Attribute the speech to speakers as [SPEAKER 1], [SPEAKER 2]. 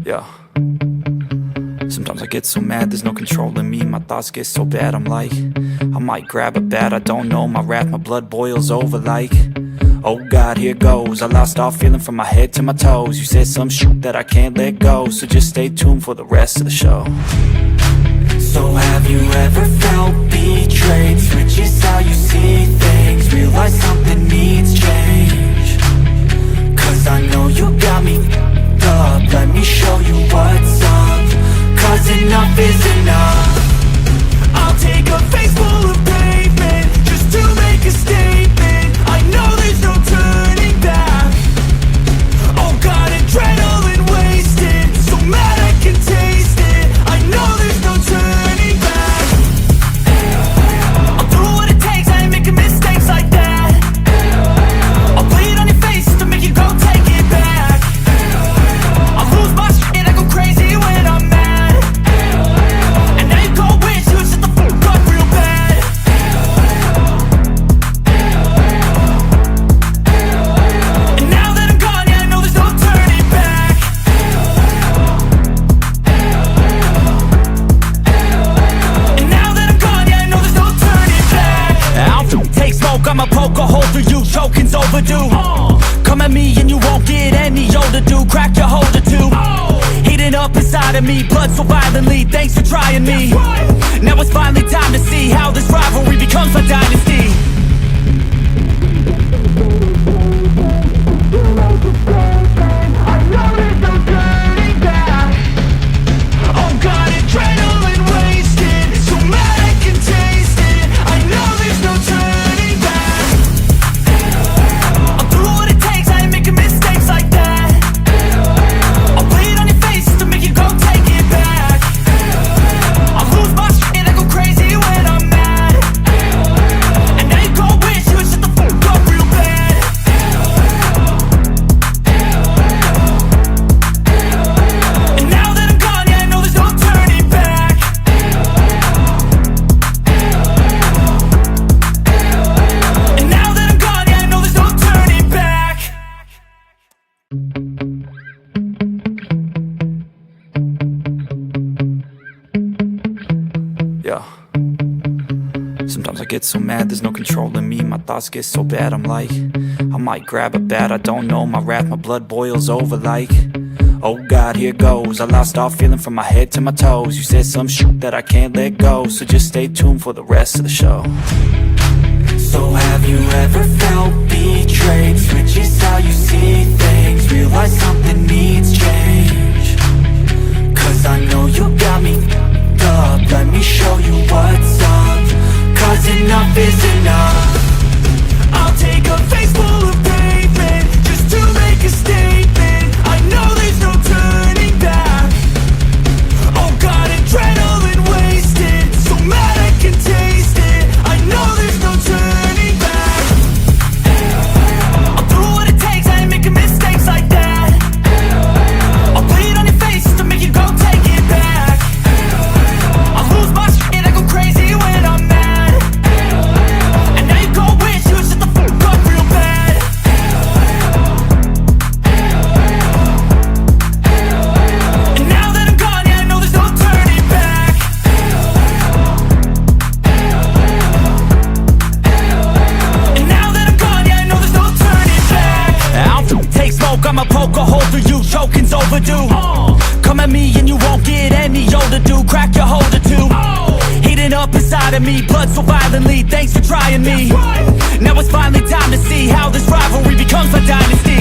[SPEAKER 1] Yeah. Sometimes I get so mad, there's no controlling me. My thoughts get so bad, I'm like, I might grab a bat, I don't know. My wrath, my blood boils over like, oh God, here goes. I lost all feeling from my head to my toes. You said some shit that I can't let go, so just stay tuned for the rest of the show. So have you ever felt betrayed? Switches how you see things, realize something needs change. Cause I know you got me f***ed up. Let me show you what's up, cause enough is enough. I'll take a face full of pavement just to make a statement. I know there's no turning back. Oh God, adrenaline wasted, so mad I can taste it. I know there's no turning back. I'll do what it takes, I ain't making mistakes like that. I'll bleed on your face to make you go take it back. I'll lose my shit, I go crazy when I'm mad. And now you go wish you would shut the fuck up real bad. And now that I'm gone, yeah, I know there's no turning back. And now that I'm gone, yeah, I know there's no turning back. I'll take smoke, I'ma poke a hole through you, choking's overdue. Come at me and you won't get any older, dude. Crack your holder too. Heating up inside of me, blood so violently. Thanks for trying me. Now it's finally time to see how this rivalry becomes a dynasty. I know there's no turning back. Oh God, adrenaline wasted, so mad I can taste it. I know there's no turning back. I'll do what it takes, I ain't making mistakes like that. I'll bleed on your face to make you go take it back. I'll lose my shit, I go crazy when I'm mad. And now you go wish you would shut the fuck up real bad. And now that I'm gone, yeah, I know there's no turning back. And now that I'm gone, yeah, I know there's no turning back. Yeah. Sometimes I get so mad, there's no controlling me. My thoughts get so bad, I'm like, I might grab a bat, I don't know. My wrath, my blood boils over like, oh God, here goes. I lost all feeling from my head to my toes. You said some shit that I can't let go, so just stay tuned for the rest of the show. So have you ever felt betrayed? Switches how you see things, realize something needs change. Cause I know you got me f***ed up. Let me show you what's up, cause enough is enough. I'll take a face full of pavement just to make a statement. I know there's no turning back. Oh God, adrenaline wasted, so mad I can taste it. I know there's no turning back. I'll do what it takes, I ain't making mistakes like that. I'll bleed on your face to make you go take it back. I'll lose my shit, I go crazy when I'm mad. And now you go wish you would shut the fuck up real bad. And now that I'm gone, yeah, I know there's no turning back. And now that I'm gone, yeah, I know there's no turning back. I'll take smoke, I'ma poke a hole through you, choking's overdue. Come at me and you won't get any older, dude. Crack your holder too. Heating up inside of me, blood so violently. Thanks for trying me. Now it's finally time to see how this rivalry becomes a dynasty.